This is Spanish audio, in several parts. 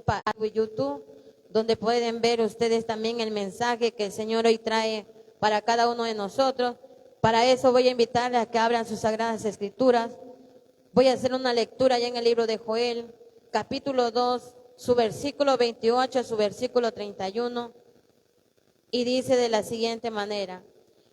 para YouTube, donde pueden ver ustedes también el mensaje que el Señor hoy trae para cada uno de nosotros. Para eso voy a invitarles a que abran sus sagradas escrituras. Voy a hacer una lectura ya en el libro de Joel, capítulo 2, su versículo 28 a su versículo 31. Y dice de la siguiente manera: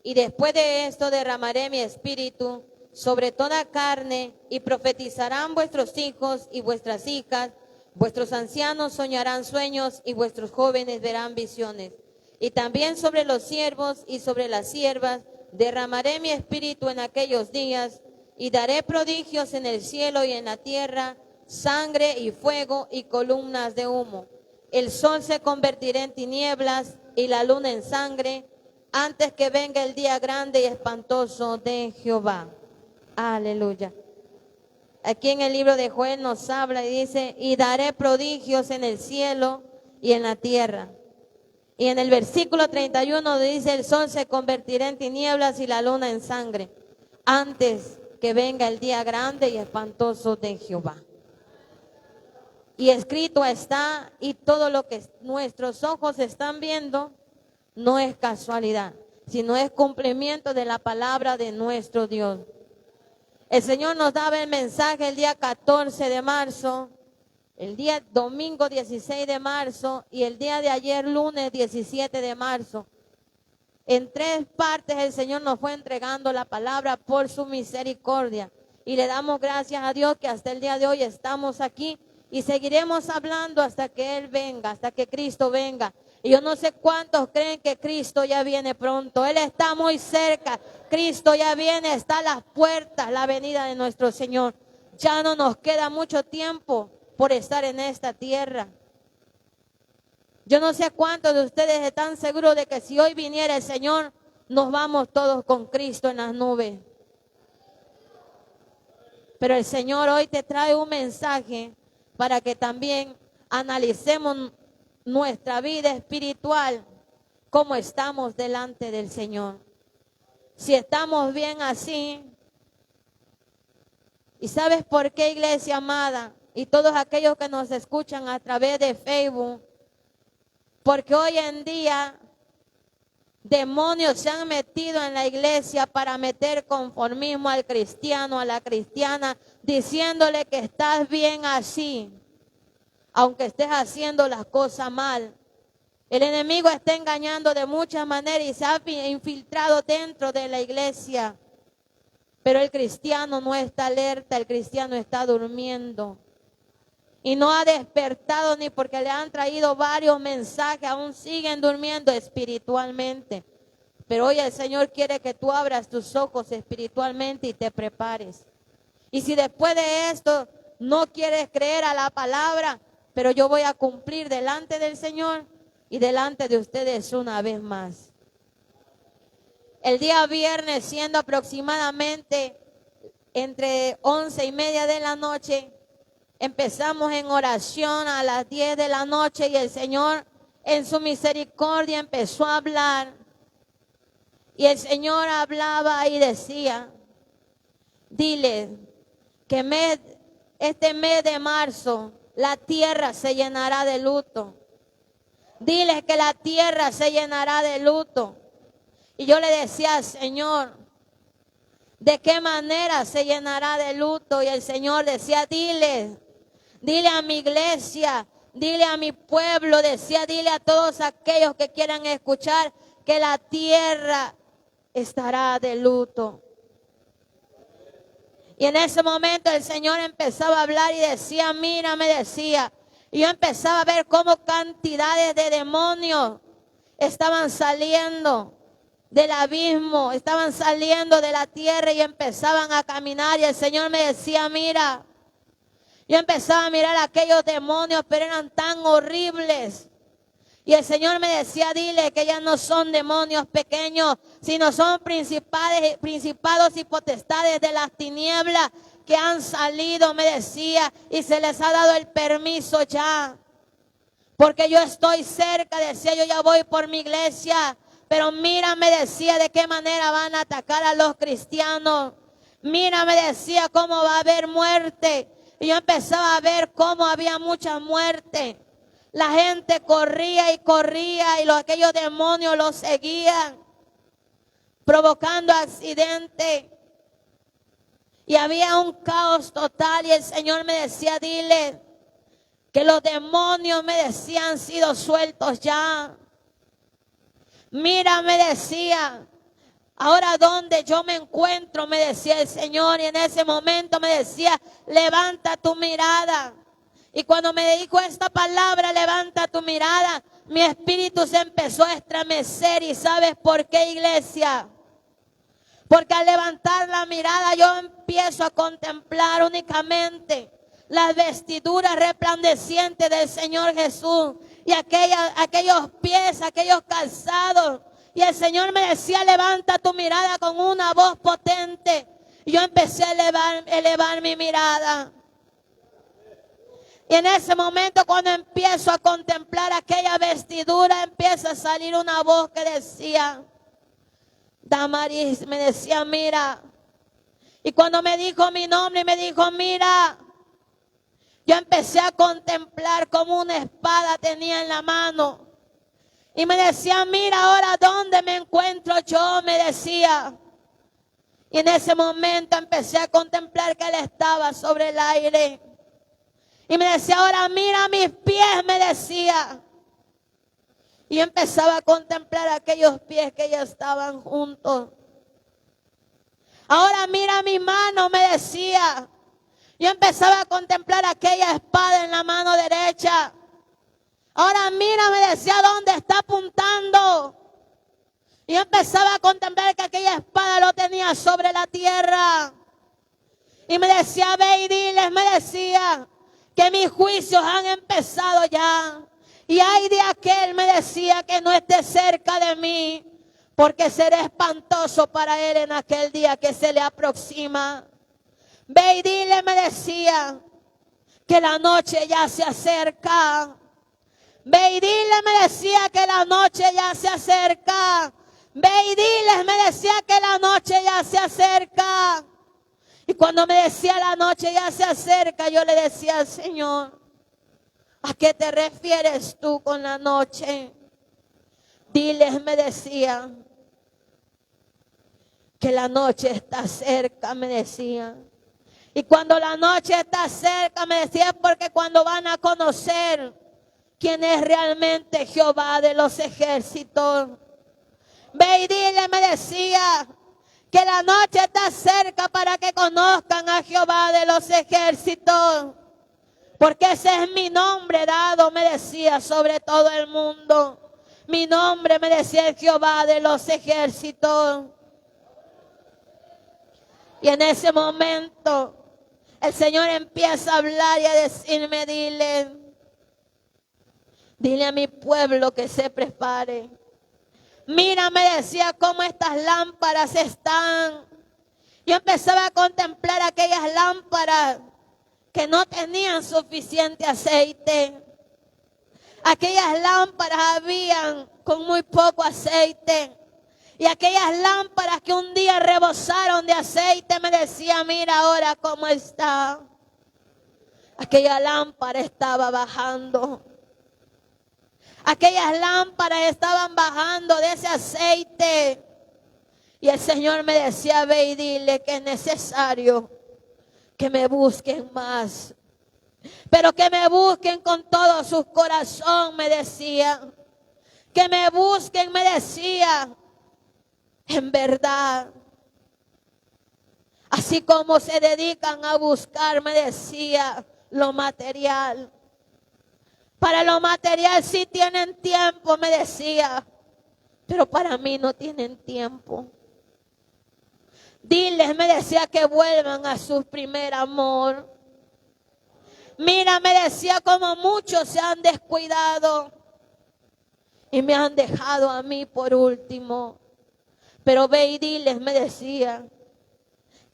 y después de esto derramaré mi espíritu sobre toda carne, y profetizarán vuestros hijos y vuestras hijas, vuestros ancianos soñarán sueños, y vuestros jóvenes verán visiones. Y también sobre los siervos y sobre las siervas derramaré mi espíritu en aquellos días, y daré prodigios en el cielo y en la tierra, sangre y fuego y columnas de humo. El sol se convertirá en tinieblas y la luna en sangre, antes que venga el día grande y espantoso de Jehová. Aleluya. Aquí en el libro de Joel nos habla y dice: y daré prodigios en el cielo y en la tierra. Y en el versículo 31 dice: el sol se convertirá en tinieblas y la luna en sangre, antes que venga el día grande y espantoso de Jehová. Y escrito está, y todo lo que nuestros ojos están viendo no es casualidad, sino es cumplimiento de la palabra de nuestro Dios. El Señor nos daba el mensaje el día 14 de marzo, el día domingo 16 de marzo y el día de ayer lunes 17 de marzo. En 3 partes el Señor nos fue entregando la palabra por su misericordia. Y le damos gracias a Dios que hasta el día de hoy estamos aquí y seguiremos hablando hasta que Él venga, hasta que Cristo venga. Y yo no sé cuántos creen que Cristo ya viene pronto. Él está muy cerca. Cristo ya viene, está a las puertas, la venida de nuestro Señor. Ya no nos queda mucho tiempo por estar en esta tierra. Yo no sé cuántos de ustedes están seguros de que si hoy viniera el Señor, nos vamos todos con Cristo en las nubes. Pero el Señor hoy te trae un mensaje para que también analicemos nuestra vida espiritual, cómo estamos delante del Señor. Si estamos bien así. ¿Y sabes por qué, iglesia amada? Y todos aquellos que nos escuchan a través de Facebook. Porque hoy en día demonios se han metido en la iglesia para meter conformismo al cristiano, a la cristiana, diciéndole que estás bien así, aunque estés haciendo las cosas mal. El enemigo está engañando de muchas maneras y se ha infiltrado dentro de la iglesia. Pero el cristiano no está alerta, el cristiano está durmiendo. Y no ha despertado ni porque le han traído varios mensajes, aún siguen durmiendo espiritualmente. Pero hoy el Señor quiere que tú abras tus ojos espiritualmente y te prepares. Y si después de esto no quieres creer a la palabra, pero yo voy a cumplir delante del Señor y delante de ustedes una vez más. El día viernes, siendo aproximadamente entre 11:30 de la noche, empezamos en oración a las 10 de la noche y el Señor en su misericordia empezó a hablar. Y el Señor hablaba y decía: dile que este mes de marzo la tierra se llenará de luto. Dile que la tierra se llenará de luto. Y yo le decía: Señor, ¿de qué manera se llenará de luto? Y el Señor decía: dile a mi iglesia, dile a mi pueblo, decía, dile a todos aquellos que quieran escuchar que la tierra estará de luto. Y en ese momento el Señor empezaba a hablar y decía: mira, me decía. Y yo empezaba a ver cómo cantidades de demonios estaban saliendo del abismo, estaban saliendo de la tierra y empezaban a caminar. Y el Señor me decía: mira. Yo empezaba a mirar a aquellos demonios, pero eran tan horribles. Y el Señor me decía: dile que ya no son demonios pequeños, sino son principados y potestades de las tinieblas que han salido, me decía, y se les ha dado el permiso ya. Porque yo estoy cerca, decía, yo ya voy por mi iglesia. Pero mira, me decía, de qué manera van a atacar a los cristianos. Mira, me decía, cómo va a haber muerte. Y yo empezaba a ver cómo había mucha muerte. La gente corría y corría y aquellos demonios los seguían, provocando accidentes. Y había un caos total y el Señor me decía, dile que los demonios, me decían, han sido sueltos ya. Mira, me decía, ahora donde yo me encuentro, me decía el Señor, y en ese momento me decía, levanta tu mirada. Y cuando me dijo esta palabra, levanta tu mirada, mi espíritu se empezó a estremecer. ¿Y sabes por qué, iglesia? Porque al levantar la mirada yo empiezo a contemplar únicamente las vestiduras resplandecientes del Señor Jesús y aquellos pies, aquellos calzados. Y el Señor me decía, levanta tu mirada con una voz potente. Y yo empecé a elevar mi mirada. Y en ese momento, cuando empiezo a contemplar aquella vestidura, empieza a salir una voz que decía, Damaris, me decía, mira. Y cuando me dijo mi nombre y me dijo, mira, yo empecé a contemplar como una espada tenía en la mano. Y me decía, mira ahora dónde me encuentro yo, me decía. Y en ese momento empecé a contemplar que él estaba sobre el aire. Y me decía, ahora mira mis pies, me decía. Y yo empezaba a contemplar aquellos pies que ya estaban juntos. Ahora mira mi mano, me decía. Yo empezaba a contemplar aquella espada en la mano derecha. Ahora mira, me decía, ¿dónde está apuntando? Y yo empezaba a contemplar que aquella espada lo tenía sobre la tierra. Y me decía, ve y diles, me decía, que mis juicios han empezado ya. Y ay de aquel, me decía, que no esté cerca de mí, porque seré espantoso para él en aquel día que se le aproxima. Ve y dile, me decía, que la noche ya se acerca. Ve y dile, me decía, que la noche ya se acerca. Ve y diles, me decía, que la noche ya se acerca. Y cuando me decía la noche ya se acerca, yo le decía al Señor, ¿a qué te refieres tú con la noche? Diles, me decía, que la noche está cerca, me decía. Y cuando la noche está cerca, me decía, porque cuando van a conocer quién es realmente Jehová de los ejércitos. Ve y dile, me decía, que la noche está cerca para que conozcan a Jehová de los ejércitos. Porque ese es mi nombre dado, me decía, sobre todo el mundo. Mi nombre, me decía, el Jehová de los ejércitos. Y en ese momento el Señor empieza a hablar y a decirme, dile a mi pueblo que se prepare. Mira, me decía, cómo estas lámparas están. Yo empezaba a contemplar aquellas lámparas que no tenían suficiente aceite. Aquellas lámparas habían con muy poco aceite. Y aquellas lámparas que un día rebosaron de aceite, me decía, mira ahora cómo está. Aquella lámpara estaba bajando. Aquellas lámparas estaban bajando de ese aceite. Y el Señor me decía, ve y dile que es necesario que me busquen más. Pero que me busquen con todo su corazón, me decía. Que me busquen, me decía, en verdad. Así como se dedican a buscar, me decía, lo material. Para lo material sí tienen tiempo, me decía, pero para mí no tienen tiempo. Diles, me decía, que vuelvan a su primer amor. Mira, me decía, como muchos se han descuidado y me han dejado a mí por último. Pero ve y diles, me decía,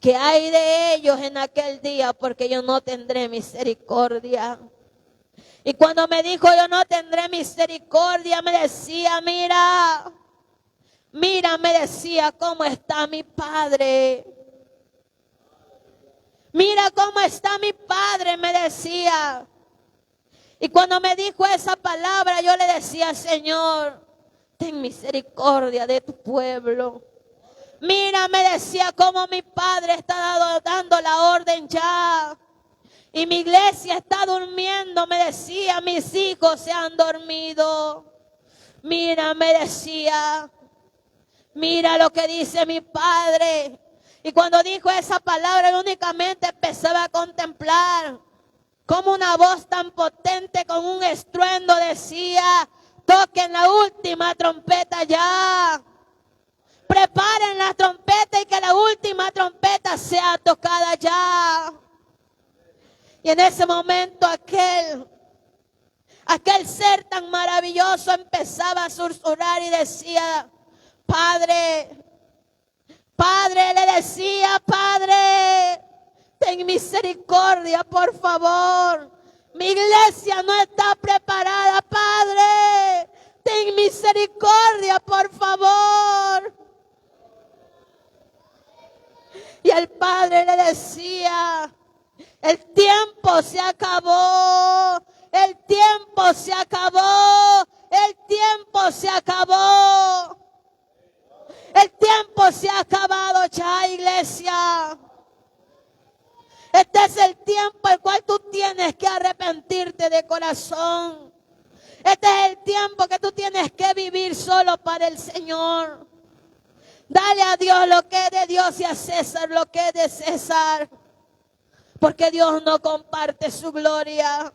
que hay de ellos en aquel día, porque yo no tendré misericordia. Y cuando me dijo, yo no tendré misericordia, me decía, mira, me decía, cómo está mi Padre. Mira cómo está mi padre, me decía. Y cuando me dijo esa palabra, yo le decía, Señor, ten misericordia de tu pueblo. Mira, me decía cómo mi padre está dando la orden ya. Y mi iglesia está durmiendo, me decía, mis hijos se han dormido. Mira, me decía, mira lo que dice mi padre. Y cuando dijo esa palabra, yo únicamente empezaba a contemplar como una voz tan potente con un estruendo decía, toquen la última trompeta ya. Preparen la trompeta y que la última trompeta sea tocada ya. Y en ese momento aquel ser tan maravilloso empezaba a susurrar y decía, Padre, Padre, le decía, Padre, ten misericordia, por favor. Mi iglesia no está preparada, Padre. Ten misericordia, por favor. Y el Padre le decía, el tiempo se acabó, el tiempo se acabó, el tiempo se acabó. El tiempo se ha acabado ya, iglesia. Este es el tiempo el cual tú tienes que arrepentirte de corazón. Este es el tiempo que tú tienes que vivir solo para el Señor. Dale a Dios lo que es de Dios y a César lo que es de César. Porque Dios no comparte su gloria.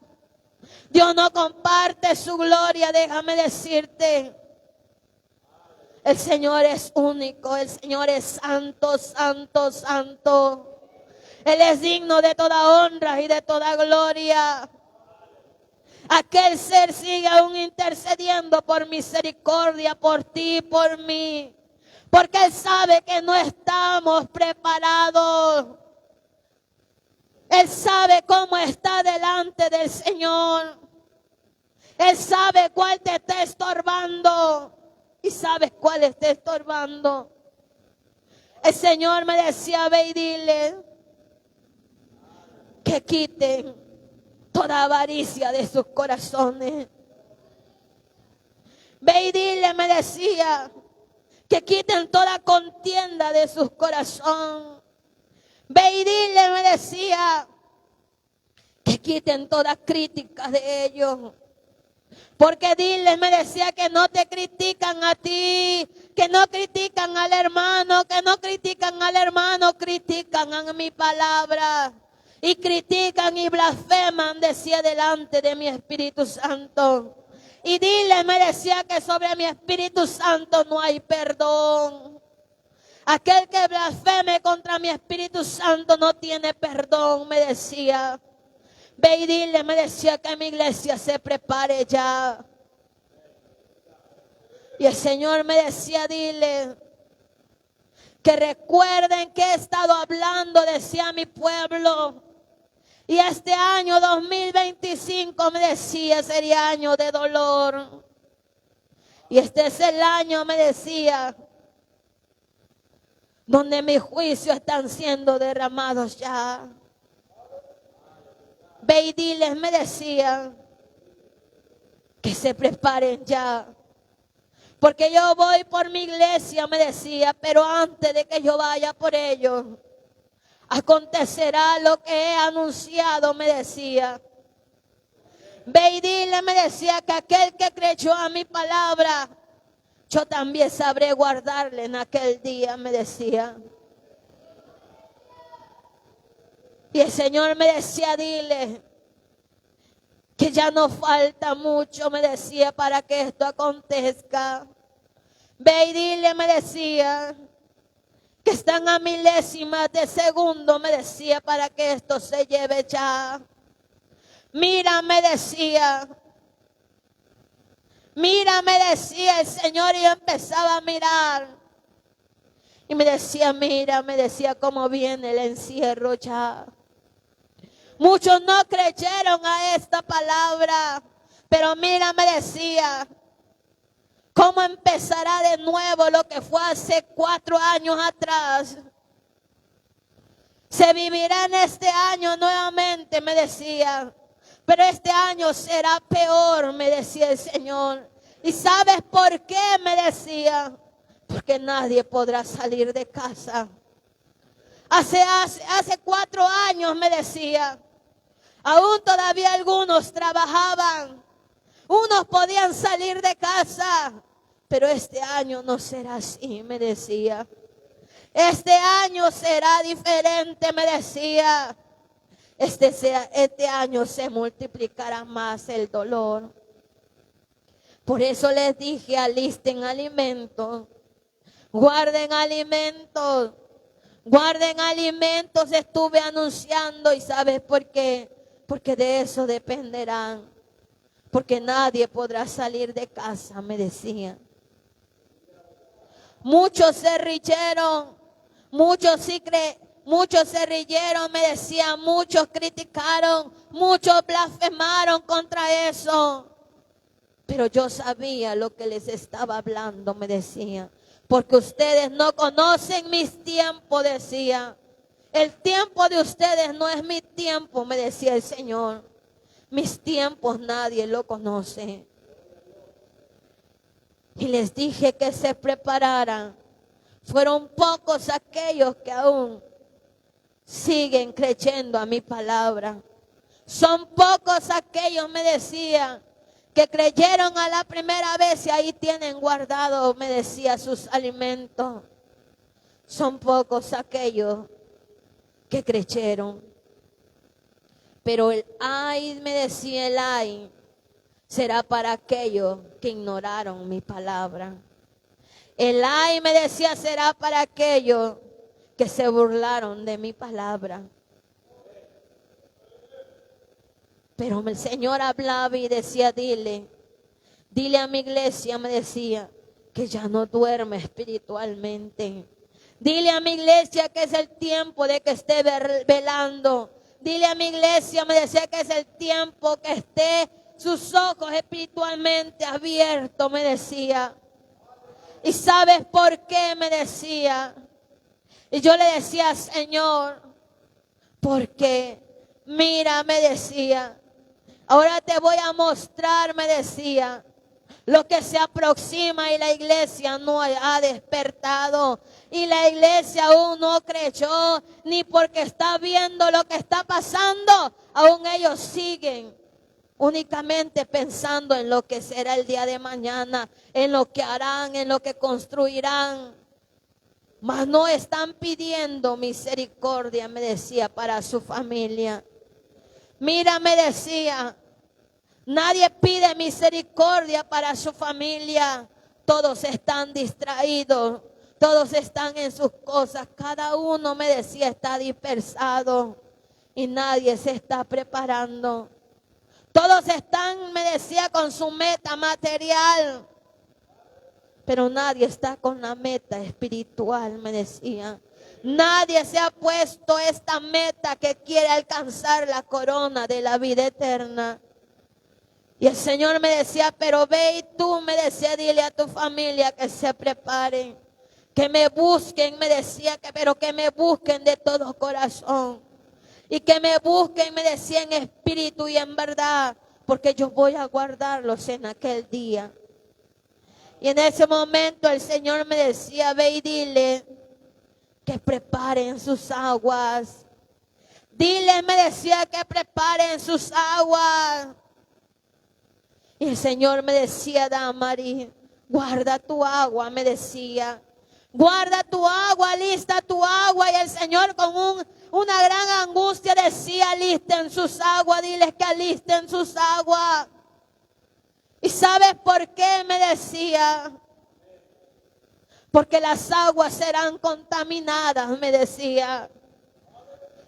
Dios no comparte su gloria, déjame decirte. El Señor es único, el Señor es santo, santo, santo. Él es digno de toda honra y de toda gloria. Aquel ser sigue aún intercediendo por misericordia, por ti, por mí. Porque Él sabe que no estamos preparados. Él sabe cómo está delante del Señor. Él sabe cuál te está estorbando. Y sabes cuál está estorbando. El Señor me decía, ve y dile que quiten toda avaricia de sus corazones. Ve y dile, me decía, que quiten toda contienda de sus corazones. Ve y dile, me decía, que quiten toda crítica de ellos. Porque dile, me decía, que no te critican a ti, que no critican al hermano, que no critican al hermano, critican a mi palabra. Y critican y blasfeman, decía, delante de mi Espíritu Santo. Y dile, me decía, que sobre mi Espíritu Santo no hay perdón. Aquel que blasfeme contra mi Espíritu Santo no tiene perdón, me decía. Ve y dile, me decía, que mi iglesia se prepare ya. Y el Señor me decía, dile, que recuerden que he estado hablando, decía mi pueblo. Y este año 2025, me decía, sería año de dolor. Y este es el año, me decía, donde mis juicios están siendo derramados ya. Ve y diles, me decía, que se preparen ya. Porque yo voy por mi iglesia, me decía, pero antes de que yo vaya por ellos, acontecerá lo que he anunciado, me decía. Ve y dile, me decía, que aquel que creyó a mi palabra, yo también sabré guardarle en aquel día, me decía. Y el Señor me decía, dile, que ya no falta mucho, me decía, para que esto acontezca. Ve y dile, me decía, que están a milésimas de segundo, me decía, para que esto se lleve ya. Mira, me decía, el Señor, y yo empezaba a mirar. Y me decía, mira, me decía, cómo viene el encierro ya. Muchos no creyeron a esta palabra, pero mira, me decía, cómo empezará de nuevo lo que fue hace 4 años atrás. Se vivirá en este año nuevamente, me decía. Pero este año será peor, me decía el Señor. ¿Y sabes por qué? Me decía. Porque nadie podrá salir de casa. Hace 4 años me decía. Aún todavía algunos trabajaban. Unos podían salir de casa. Pero este año no será así, me decía. Este año será diferente, me decía. Este año se multiplicará más el dolor. Por eso les dije, alisten alimentos, guarden alimentos, guarden alimentos. Estuve anunciando, y ¿sabes por qué? Porque de eso dependerán. Porque nadie podrá salir de casa, me decía. Muchos se rieron, muchos se rieron, me decían, muchos criticaron, muchos blasfemaron contra eso. Pero yo sabía lo que les estaba hablando, me decía. Porque ustedes no conocen mis tiempos, decía. El tiempo de ustedes no es mi tiempo, me decía el Señor. Mis tiempos nadie lo conoce. Y les dije que se prepararan. Fueron pocos aquellos que aún siguen creyendo a mi palabra. Son pocos aquellos, me decía, que creyeron a la primera vez y ahí tienen guardado, me decía, sus alimentos. Son pocos aquellos que creyeron. Pero el ay, me decía, el ay será para aquellos que ignoraron mi palabra. El ay, me decía, será para aquellos que se burlaron de mi palabra. Pero el Señor hablaba y decía, dile a mi iglesia, me decía, que ya no duerme espiritualmente. Dile a mi iglesia que es el tiempo de que esté velando. Dile a mi iglesia, me decía, que es el tiempo que esté sus ojos espiritualmente abiertos, me decía. ¿Y sabes por qué? Me decía. Y yo le decía, Señor, porque mira, me decía, ahora te voy a mostrar, me decía, lo que se aproxima y la iglesia no ha despertado. Y la iglesia aún no creyó, ni porque está viendo lo que está pasando, aún ellos siguen únicamente pensando en lo que será el día de mañana, en lo que harán, en lo que construirán. Mas no están pidiendo misericordia, me decía, para su familia. Mira, me decía, nadie pide misericordia para su familia. Todos están distraídos, todos están en sus cosas. Cada uno, me decía, está dispersado y nadie se está preparando. Todos están, me decía, con su meta material, pero nadie está con la meta espiritual, me decía. Nadie se ha puesto esta meta que quiere alcanzar la corona de la vida eterna. Y el Señor me decía, pero ve y tú, me decía, dile a tu familia que se preparen, que me busquen, me decía, pero que me busquen de todo corazón. Y que me busquen, me decía, en espíritu y en verdad, porque yo voy a guardarlos en aquel día. Y en ese momento el Señor me decía, ve y dile que preparen sus aguas. Dile, me decía, que preparen sus aguas. Y el Señor me decía, Damari, guarda tu agua, me decía. Guarda tu agua, alista tu agua. Y el Señor con una gran angustia decía, alisten sus aguas, diles que alisten sus aguas. ¿Y sabes por qué? Me decía. Porque las aguas serán contaminadas, me decía.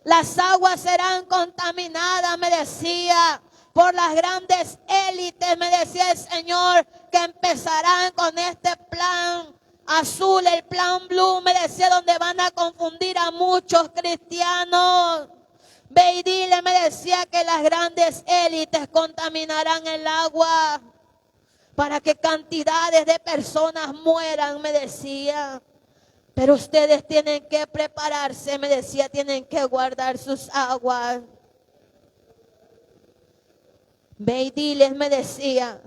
Las aguas serán contaminadas, me decía, por las grandes élites, me decía el Señor, que empezarán con este plan azul, el plan blue, me decía, donde van a confundir a muchos cristianos. Ve y dile, me decía, que las grandes élites contaminarán el agua para que cantidades de personas mueran, me decía. Pero ustedes tienen que prepararse, me decía, tienen que guardar sus aguas. Ve y diles, me decía,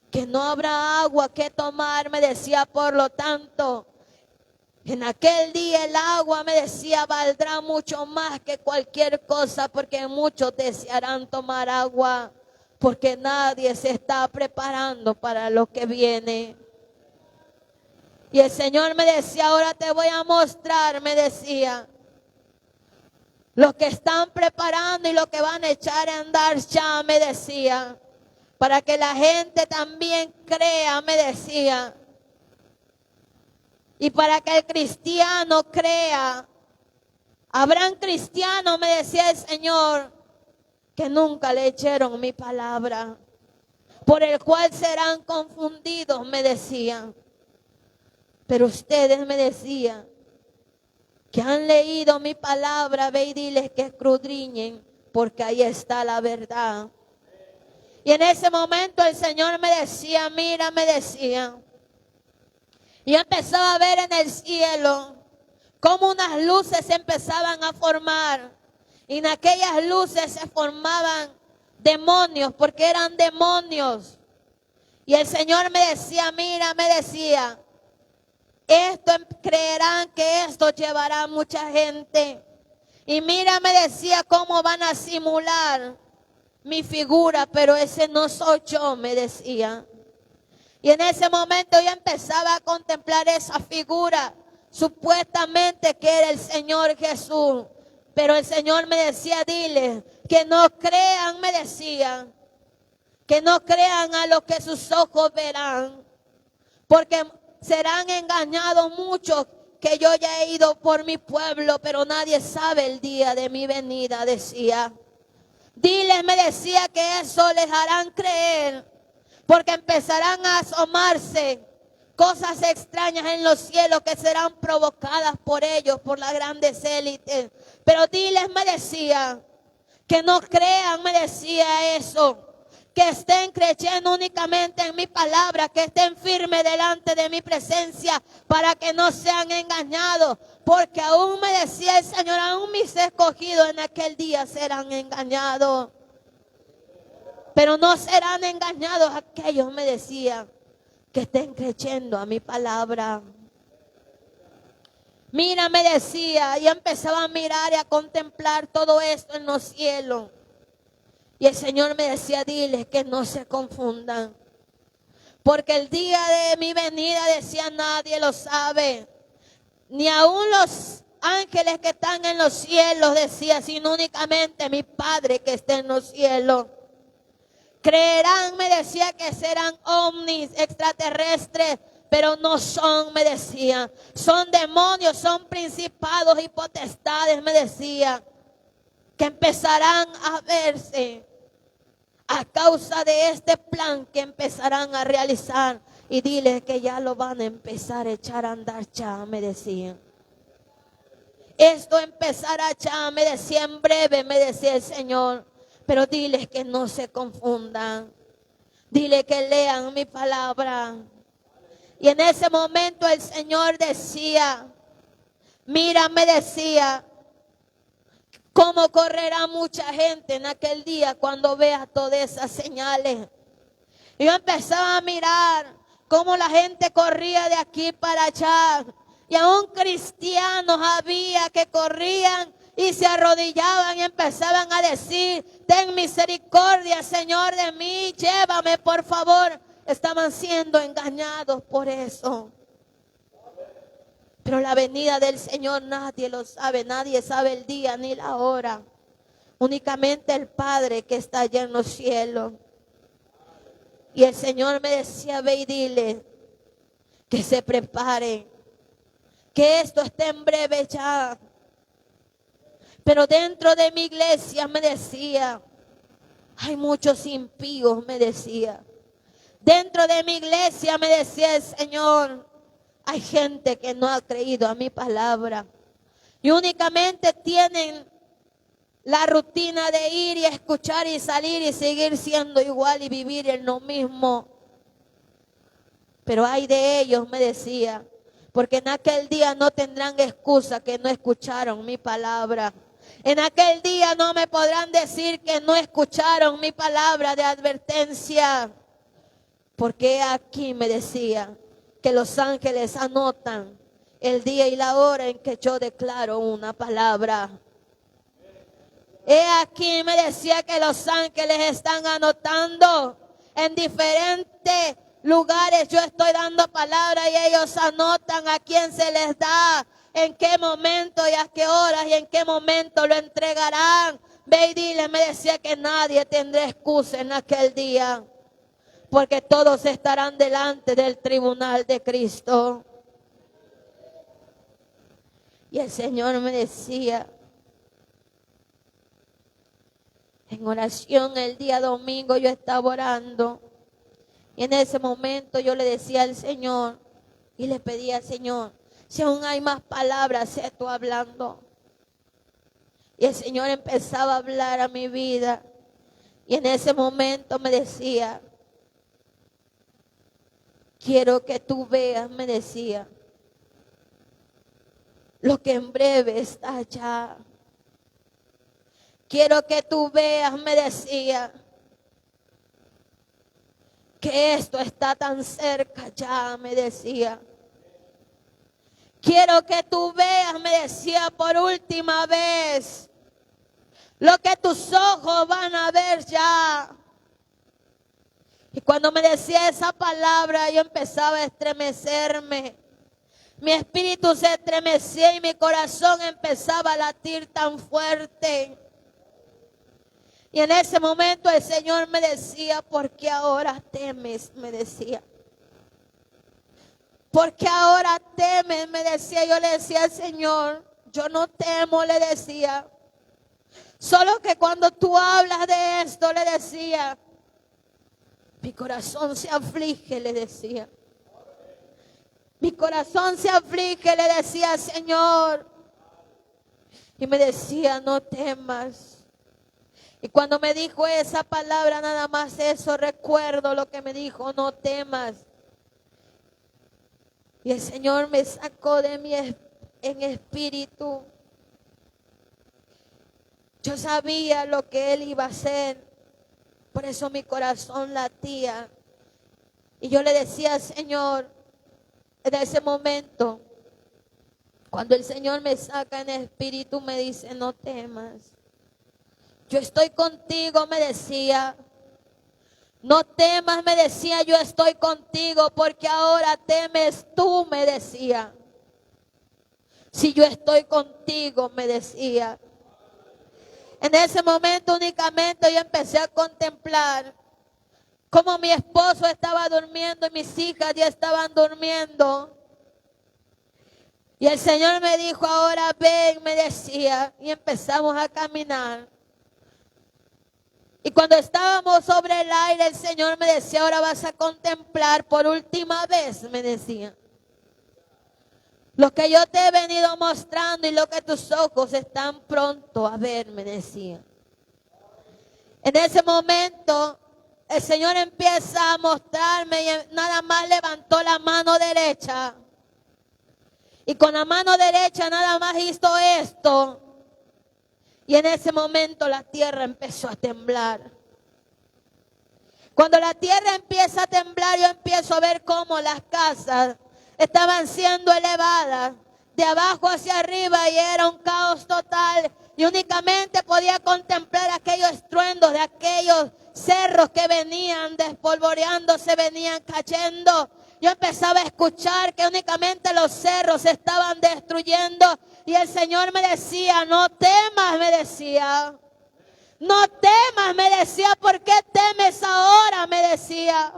que no habrá agua que tomar, me decía, por lo tanto, en aquel día el agua, me decía, valdrá mucho más que cualquier cosa, porque muchos desearán tomar agua, porque nadie se está preparando para lo que viene. Y el Señor me decía, ahora te voy a mostrar, me decía, lo que están preparando y lo que van a echar a andar ya, me decía, para que la gente también crea, me decía. Y para que el cristiano crea, habrán cristianos, me decía el Señor, que nunca le echaron mi palabra, por el cual serán confundidos, me decían. Pero ustedes, me decían, que han leído mi palabra, ve y diles que escudriñen, porque ahí está la verdad. Y en ese momento el Señor me decía, mira, me decía, y yo empezaba a ver en el cielo cómo unas luces se empezaban a formar. Y en aquellas luces se formaban demonios, porque eran demonios. Y el Señor me decía, mira, me decía, creerán que esto llevará a mucha gente. Y mira, me decía, cómo van a simular mi figura, pero ese no soy yo, me decía. Y en ese momento yo empezaba a contemplar esa figura, supuestamente que era el Señor Jesús. Pero el Señor me decía, dile que no crean, me decía, que no crean a lo que sus ojos verán, porque serán engañados muchos, que yo ya he ido por mi pueblo, pero nadie sabe el día de mi venida, decía. Diles, me decía, que eso les harán creer, porque empezarán a asomarse cosas extrañas en los cielos que serán provocadas por ellos, por las grandes élites. Pero diles, me decía, que no crean, me decía eso. Que estén creyendo únicamente en mi palabra, que estén firmes delante de mi presencia, para que no sean engañados. Porque aún me decía el Señor, aún mis escogidos en aquel día serán engañados. Pero no serán engañados aquellos, me decía, que estén creyendo a mi palabra. Mira, me decía, y empezaba a mirar y a contemplar todo esto en los cielos. Y el Señor me decía, diles que no se confundan. Porque el día de mi venida, decía, nadie lo sabe. Ni aún los ángeles que están en los cielos, decía, sino únicamente mi Padre que está en los cielos. Creerán, me decía, que serán ovnis, extraterrestres, pero no son, me decía. Son demonios, son principados y potestades, me decía, que empezarán a verse a causa de este plan que empezarán a realizar. Y dile que ya lo van a empezar a echar a andar ya, me decían. Esto empezará ya, me decía, en breve, me decía el Señor. Pero diles que no se confundan. Dile que lean mi palabra. Y en ese momento el Señor decía, mira, me decía, cómo correrá mucha gente en aquel día cuando vea todas esas señales. Y yo empezaba a mirar cómo la gente corría de aquí para allá. Y aún cristianos había que corrían y se arrodillaban y empezaban a decir, ten misericordia, Señor, de mí, llévame, por favor. Estaban siendo engañados por eso. Pero la venida del Señor nadie lo sabe, nadie sabe el día ni la hora. Únicamente el Padre que está allá en los cielos. Y el Señor me decía, ve y dile que se prepare, que esto esté en breve ya. Pero dentro de mi iglesia, me decía, hay muchos impíos, me decía. Dentro de mi iglesia, me decía el Señor, hay gente que no ha creído a mi palabra. Y únicamente tienen la rutina de ir y escuchar y salir y seguir siendo igual y vivir en lo mismo. Pero hay de ellos, me decía, Porque en aquel día no tendrán excusa que no escucharon mi palabra. En aquel día no me podrán decir que no escucharon mi palabra de advertencia. Porque aquí me decía que los ángeles anotan el día y la hora en que yo declaro una palabra. He aquí me decía que los ángeles están anotando en diferentes lugares. Yo estoy dando palabra y ellos anotan a quién se les da, en qué momento y a qué horas y en qué momento lo entregarán. Ve y dile, me decía que nadie tendrá excusa en aquel día, porque todos estarán delante del tribunal de Cristo. Y el Señor me decía, en oración el día domingo yo estaba orando. Y en ese momento yo le decía al Señor y le pedía al Señor, si aún hay más palabras, sé tú hablando. Y el Señor empezaba a hablar a mi vida. Y en ese momento me decía, quiero que tú veas, me decía, lo que en breve está allá. Quiero que tú veas, me decía, que esto está tan cerca ya, me decía. Quiero que tú veas, me decía, por última vez, lo que tus ojos van a ver ya. Y cuando me decía esa palabra, yo empezaba a estremecerme. Mi espíritu se estremecía y mi corazón empezaba a latir tan fuerte. Y en ese momento el Señor me decía, ¿por qué ahora temes? Me decía. ¿Por qué ahora temes? Me decía. Yo le decía al Señor, yo no temo, le decía. Solo que cuando tú hablas de esto, le decía, mi corazón se aflige, le decía. Mi corazón se aflige, le decía, Señor. Y me decía, no temas. Y cuando me dijo esa palabra, nada más eso, recuerdo lo que me dijo, no temas. Y el Señor me sacó de mi en espíritu. Yo sabía lo que Él iba a hacer. Por eso mi corazón latía. Y yo le decía, Señor, en ese momento, cuando el Señor me saca en espíritu, me dice, no temas. Yo estoy contigo, me decía. No temas, me decía, yo estoy contigo, porque ahora temes tú, me decía. Si yo estoy contigo, me decía. En ese momento únicamente yo empecé a contemplar cómo mi esposo estaba durmiendo y mis hijas ya estaban durmiendo. Y el Señor me dijo, ahora ven, me decía, y empezamos a caminar. Y cuando estábamos sobre el aire, el Señor me decía, ahora vas a contemplar por última vez, me decía, lo que yo te he venido mostrando y lo que tus ojos están pronto a ver, me decía. En ese momento, el Señor empieza a mostrarme y nada más levantó la mano derecha. Y con la mano derecha nada más hizo esto. Y en ese momento la tierra empezó a temblar. Cuando la tierra empieza a temblar, yo empiezo a ver cómo las casas estaban siendo elevadas de abajo hacia arriba y era un caos total. Y únicamente podía contemplar aquellos estruendos de aquellos cerros que venían despolvoreándose, venían cayendo. Yo empezaba a escuchar que únicamente los cerros se estaban destruyendo. Y el Señor me decía, no temas, me decía. No temas, me decía, ¿por qué temes ahora? Me decía.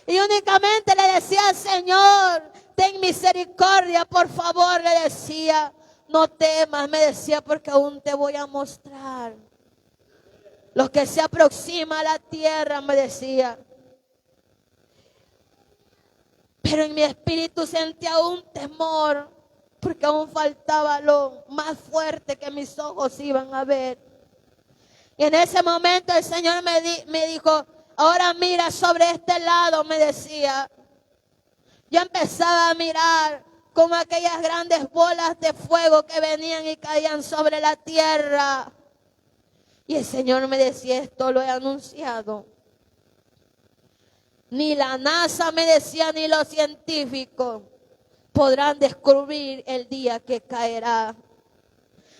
Y únicamente le decía al Señor, ten misericordia, por favor, le decía. No temas, me decía, porque aún te voy a mostrar lo que se aproxima a la tierra, me decía. Pero en mi espíritu sentía un temor, porque aún faltaba lo más fuerte que mis ojos iban a ver. Y en ese momento el Señor me dijo, ahora mira sobre este lado, me decía. Yo empezaba a mirar como aquellas grandes bolas de fuego que venían y caían sobre la tierra. Y el Señor me decía, esto lo he anunciado. Ni la NASA, me decía, ni los científicos podrán descubrir el día que caerá.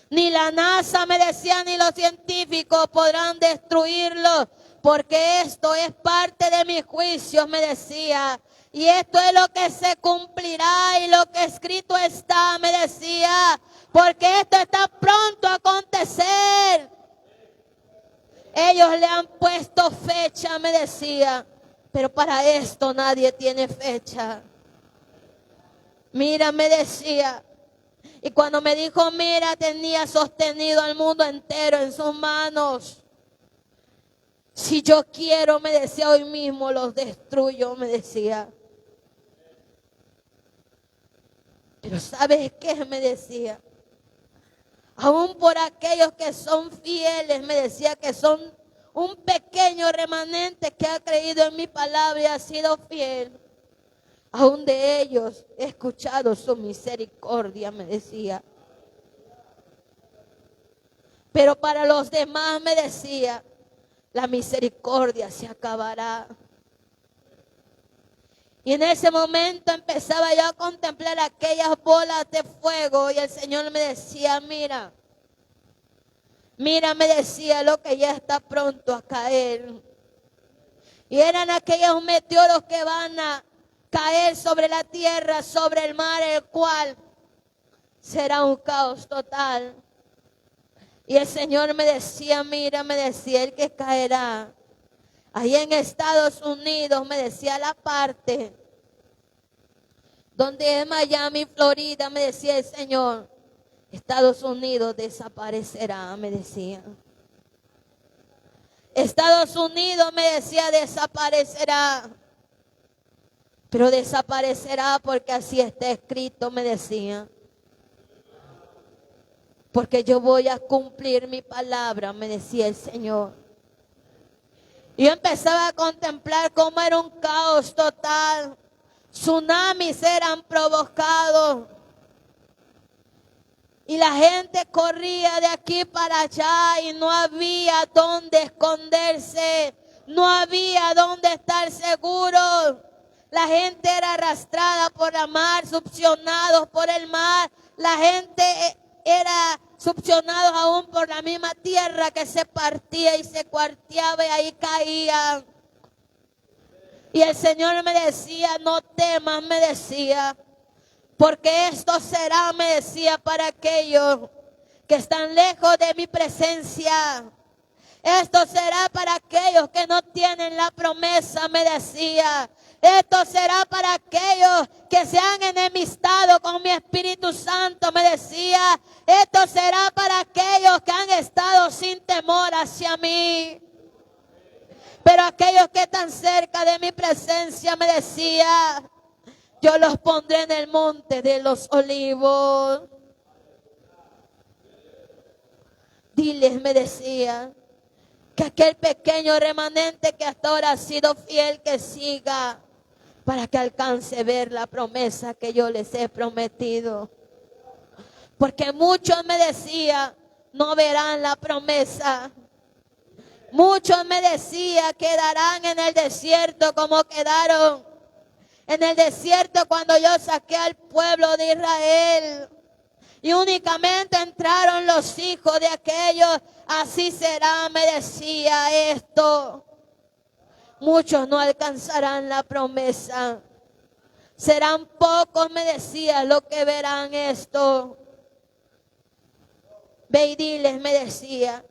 Ni la NASA, me decía, ni los científicos podrán destruirlo, porque esto es parte de mis juicios, me decía. Y esto es lo que se cumplirá y lo que escrito está, me decía, porque esto está pronto a acontecer. Ellos le han puesto fecha, me decía, pero para esto nadie tiene fecha. Mira, me decía, y cuando me dijo, mira, tenía sostenido al mundo entero en sus manos. Si yo quiero, me decía, hoy mismo los destruyo, me decía. Pero ¿sabes qué? Me decía, aún por aquellos que son fieles, me decía, que son un pequeño remanente que ha creído en mi palabra y ha sido fiel. Aún de ellos he escuchado su misericordia, me decía. Pero para los demás, me decía, la misericordia se acabará. Y en ese momento empezaba yo a contemplar aquellas bolas de fuego y el Señor me decía, mira, me decía, lo que ya está pronto a caer. Y eran aquellos meteoros que van a caer sobre la tierra, sobre el mar, el cual será un caos total. Y el Señor me decía, mira, me decía, el que caerá ahí en Estados Unidos, me decía, la parte donde es Miami, Florida, me decía el Señor, Estados Unidos desaparecerá, me decía. Estados Unidos, me decía, desaparecerá. Pero desaparecerá porque así está escrito, me decía. Porque yo voy a cumplir mi palabra, me decía el Señor. Y yo empezaba a contemplar cómo era un caos total. Tsunamis eran provocados. Y la gente corría de aquí para allá y no había dónde esconderse. No había dónde estar seguro. La gente era arrastrada por la mar, succionados por el mar. La gente era succionados aún por la misma tierra que se partía y se cuarteaba y ahí caían. Y el Señor me decía, no temas, me decía, porque esto será, me decía, para aquellos que están lejos de mi presencia. Esto será para aquellos que no tienen la promesa, me decía. Esto será para aquellos que se han enemistado con mi Espíritu Santo, me decía. Esto será para aquellos que han estado sin temor hacia mí. Pero aquellos que están cerca de mi presencia, me decía, yo los pondré en el monte de los olivos. Diles, me decía, que aquel pequeño remanente que hasta ahora ha sido fiel, que siga para que alcance a ver la promesa que yo les he prometido. Porque muchos, me decía, no verán la promesa. Muchos, me decía, quedarán en el desierto como quedaron en el desierto cuando yo saqué al pueblo de Israel. Y únicamente entraron los hijos de aquellos. Así será, me decía esto. Muchos no alcanzarán la promesa. Serán pocos, me decía, los que verán esto. Ve y diles, me decía,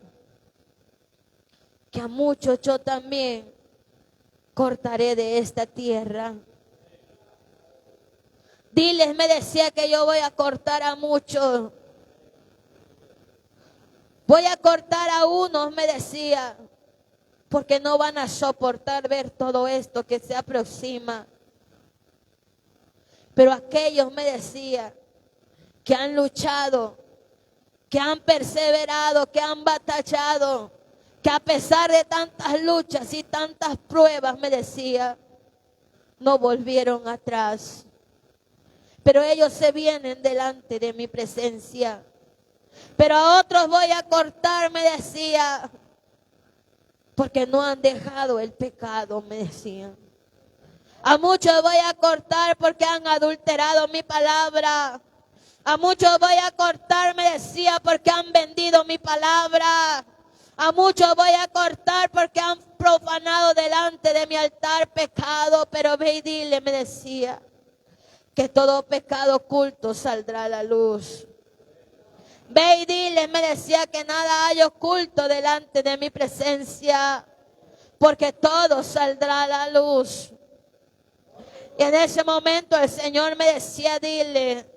que a muchos yo también cortaré de esta tierra. Diles, me decía, que yo voy a cortar a muchos. Voy a cortar a unos, me decía, porque no van a soportar ver todo esto que se aproxima. Pero aquellos, me decía, que han luchado, que han perseverado, que han batallado, que a pesar de tantas luchas y tantas pruebas, me decía, no volvieron atrás. pero ellos se vienen delante de mi presencia. Pero a otros voy a cortar, me decía, porque no han dejado el pecado, me decían. A muchos voy a cortar porque han adulterado mi palabra. A muchos voy a cortar, me decía, porque han vendido mi palabra. A muchos voy a cortar porque han profanado delante de mi altar pecado. Pero ve y dile, me decía, que todo pecado oculto saldrá a la luz. Ve y dile, me decía, que nada hay oculto delante de mi presencia, porque todo saldrá a la luz. Y en ese momento el Señor me decía, dile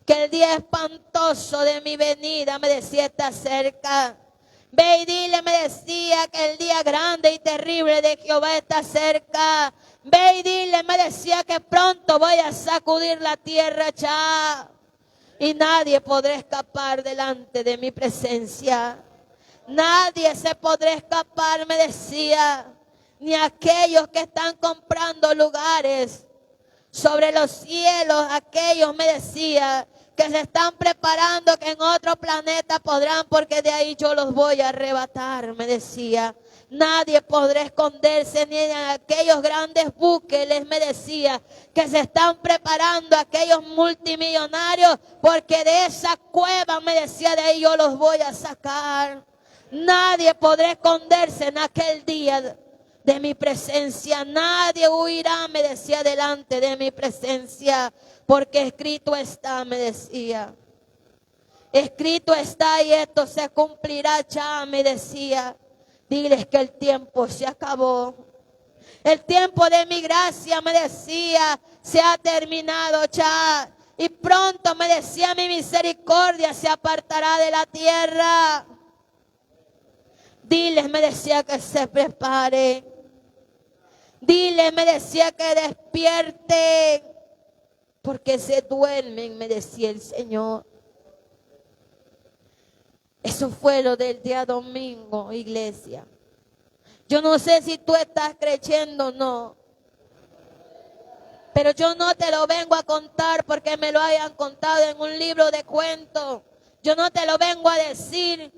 que el día espantoso de mi venida, me decía, está cerca. Ve y dile, me decía, que el día grande y terrible de Jehová está cerca. Ve y dile, me decía, que pronto voy a sacudir la tierra ya. Y nadie podrá escapar delante de mi presencia. Nadie se podrá escapar, me decía, ni aquellos que están comprando lugares sobre los cielos. Aquellos, me decía, que se están preparando, que en otro planeta podrán, porque de ahí yo los voy a arrebatar, me decía. Nadie podrá esconderse ni en aquellos grandes buques, me decía, que se están preparando aquellos multimillonarios, porque de esa cueva, me decía, de ahí yo los voy a sacar. Nadie podrá esconderse en aquel día de mi presencia. Nadie huirá, me decía, delante de mi presencia, porque escrito está, me decía. Escrito está y esto se cumplirá ya, me decía. Diles que el tiempo se acabó. El tiempo de mi gracia, me decía, se ha terminado ya. Y pronto, me decía, mi misericordia se apartará de la tierra. Diles, me decía, que se prepare. Diles, me decía, que despierte, porque se duermen, me decía el Señor. Eso fue lo del día domingo, iglesia. Yo no sé si tú estás creyendo o no, pero yo no te lo vengo a contar porque me lo hayan contado en un libro de cuentos. Yo no te lo vengo a decir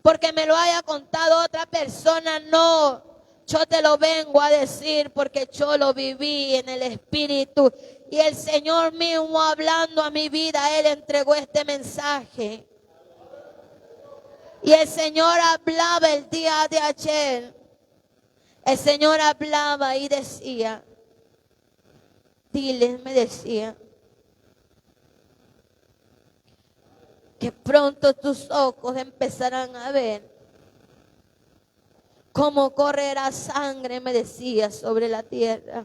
porque me lo haya contado otra persona, no. Yo te lo vengo a decir porque yo lo viví en el Espíritu. Y el Señor mismo, hablando a mi vida, Él entregó este mensaje. Y el Señor hablaba el día de ayer. El Señor hablaba y decía, diles, me decía, que pronto tus ojos empezarán a ver cómo correrá sangre, me decía, sobre la tierra.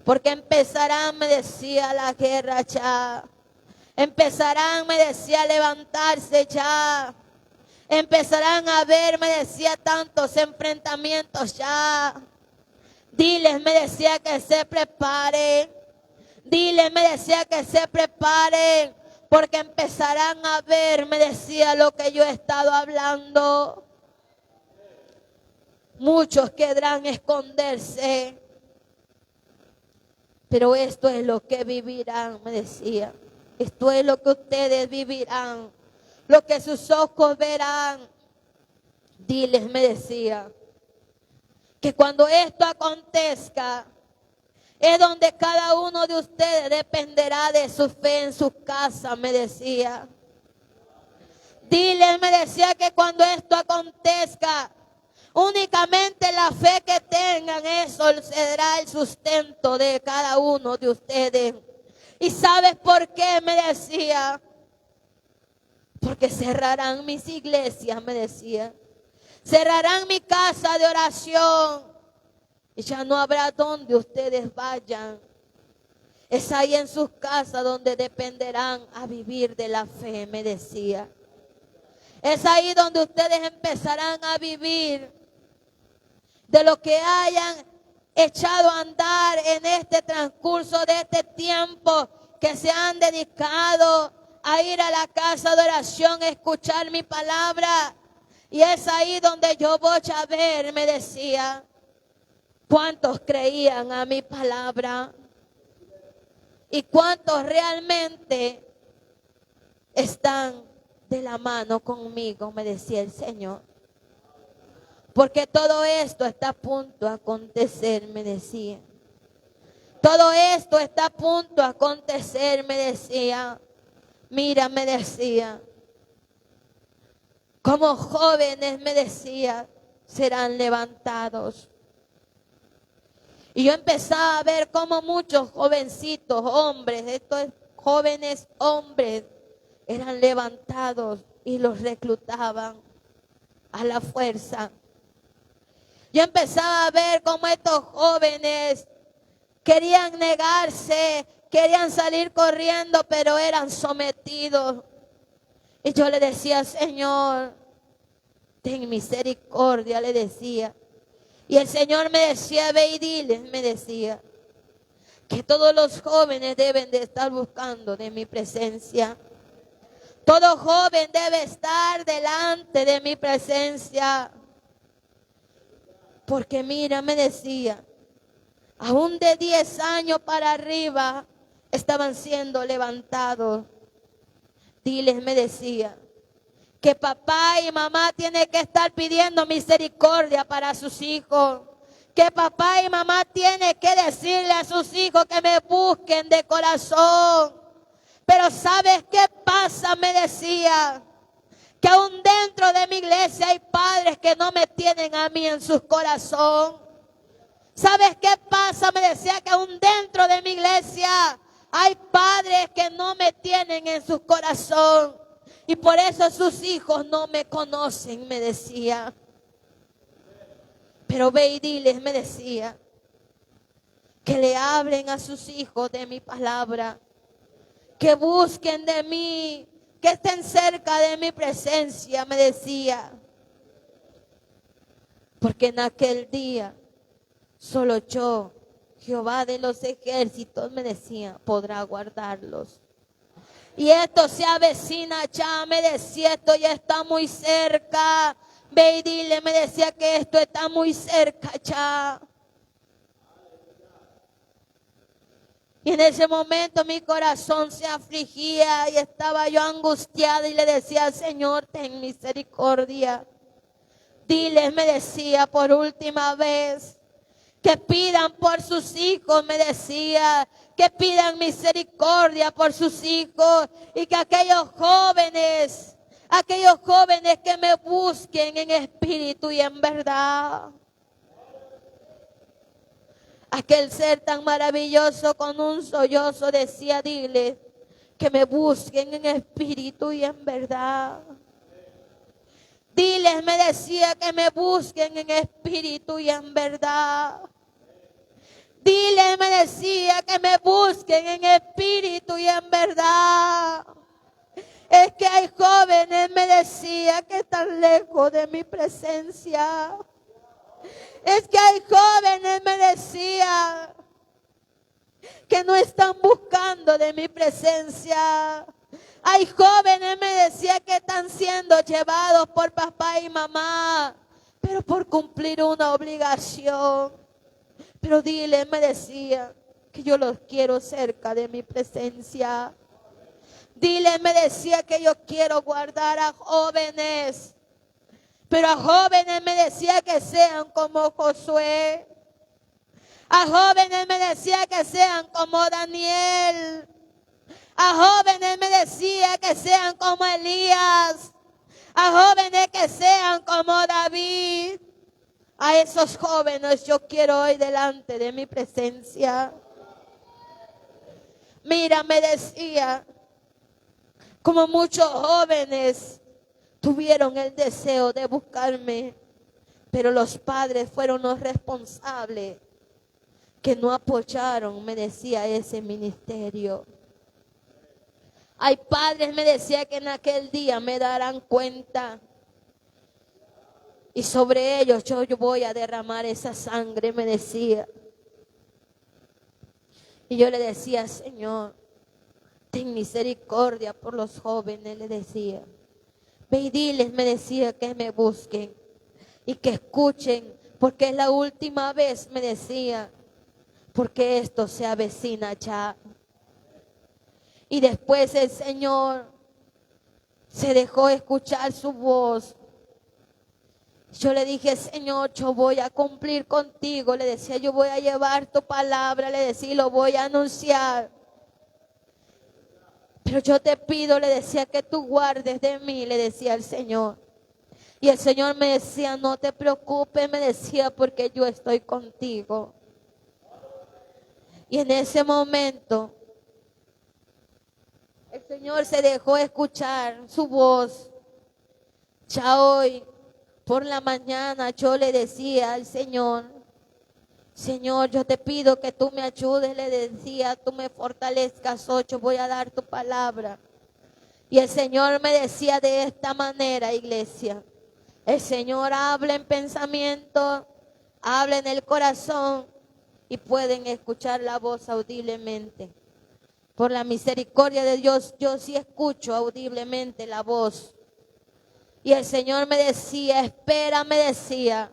Porque empezarán, me decía, la guerra ya. Empezarán, me decía, a levantarse ya. Empezarán a ver, me decía, tantos enfrentamientos ya. Diles, me decía, que se preparen. Diles, me decía, que se preparen. Porque empezarán a ver, me decía, lo que yo he estado hablando. Muchos querrán esconderse. Pero esto es lo que vivirán, me decía. Esto es lo que ustedes vivirán. Lo que sus ojos verán. Diles, me decía, que cuando esto acontezca, es donde cada uno de ustedes dependerá de su fe en su casa, me decía. Diles, me decía, que cuando esto acontezca, únicamente la fe que tengan, eso será el sustento de cada uno de ustedes. ¿Y sabes por qué? Me decía. Porque cerrarán mis iglesias, me decía. Cerrarán mi casa de oración. Y ya no habrá donde ustedes vayan. Es ahí en sus casas donde dependerán a vivir de la fe, me decía. Es ahí donde ustedes empezarán a vivir de lo que hayan echado a andar en este transcurso de este tiempo, que se han dedicado a ir a la casa de oración, a escuchar mi palabra. Y es ahí donde yo voy a ver, me decía, cuántos creían a mi palabra. ¿Y cuántos realmente están de la mano conmigo? Me decía el Señor. Porque todo esto está a punto de acontecer, me decía. Todo esto está a punto de acontecer, me decía. Mira, me decía. Como jóvenes, me decía, serán levantados. Y yo empezaba a ver cómo muchos jovencitos, hombres, estos jóvenes hombres, eran levantados y los reclutaban a la fuerza. Yo empezaba a ver cómo estos jóvenes querían negarse, querían salir corriendo, pero eran sometidos. Y yo le decía, Señor, ten misericordia, le decía. Y el Señor me decía, ve y diles, me decía, que todos los jóvenes deben de estar buscando de mi presencia. Todo joven debe estar delante de mi presencia. Porque mira, me decía, aún de 10 años para arriba estaban siendo levantados. Diles, me decía, que papá y mamá tienen que estar pidiendo misericordia para sus hijos. Que papá y mamá tienen que decirle a sus hijos que me busquen de corazón. Pero ¿sabes qué pasa? Me decía, que aún dentro de mi iglesia hay padres que no me tienen a mí en su corazón. ¿Sabes qué pasa? Me decía que aún dentro de mi iglesia hay padres que no me tienen en su corazón. Y por eso sus hijos no me conocen, me decía. Pero ve y diles, me decía, que le hablen a sus hijos de mi palabra. Que busquen de mí, que estén cerca de mi presencia, me decía. Porque en aquel día, solo yo, Jehová de los ejércitos, me decía, podrá guardarlos. Y esto se avecina ya, me decía, esto ya está muy cerca. Ve y dile, me decía que esto está muy cerca ya. Y en ese momento mi corazón se afligía y estaba yo angustiada y le decía al Señor, ten misericordia. Diles, me decía, por última vez, que pidan por sus hijos, me decía, que pidan misericordia por sus hijos y que aquellos jóvenes que me busquen en espíritu y en verdad. Aquel ser tan maravilloso con un sollozo decía, dile que me busquen en espíritu y en verdad. Diles, me decía, que me busquen en espíritu y en verdad. Diles, me decía, que me busquen en espíritu y en verdad. Es que hay jóvenes, me decía, que están lejos de mi presencia. Es que hay jóvenes, me decía, que no están buscando de mi presencia. Hay jóvenes, me decía, que están siendo llevados por papá y mamá, pero por cumplir una obligación. Pero dile, me decía, que yo los quiero cerca de mi presencia. Dile, me decía, que yo quiero guardar a jóvenes. Pero a jóvenes me decía que sean como Josué. A jóvenes me decía que sean como Daniel. A jóvenes me decía que sean como Elías. A jóvenes que sean como David. A esos jóvenes yo quiero hoy delante de mi presencia. Mira, me decía, como muchos jóvenes tuvieron el deseo de buscarme, pero los padres fueron los responsables que no apoyaron, me decía, ese ministerio. Hay padres, me decía, que en aquel día me darán cuenta y sobre ellos yo voy a derramar esa sangre, me decía. Y yo le decía, Señor, ten misericordia por los jóvenes, le decía. Ve y diles, me decía, que me busquen y que escuchen, porque es la última vez, me decía, porque esto se avecina ya. Y después el Señor se dejó escuchar su voz. Yo le dije, Señor, yo voy a cumplir contigo. Le decía, yo voy a llevar tu palabra. Le decía, lo voy a anunciar. Pero yo te pido, le decía, que tú guardes de mí, le decía el Señor. Y el Señor me decía, no te preocupes, me decía, porque yo estoy contigo. Y en ese momento, el Señor se dejó escuchar su voz. Ya hoy, por la mañana, yo le decía al Señor, Señor, yo te pido que tú me ayudes, le decía, tú me fortalezcas hoy, yo voy a dar tu palabra. Y el Señor me decía de esta manera, iglesia, el Señor habla en pensamiento, habla en el corazón y pueden escuchar la voz audiblemente. Por la misericordia de Dios, yo sí escucho audiblemente la voz. Y el Señor me decía, espera, me decía,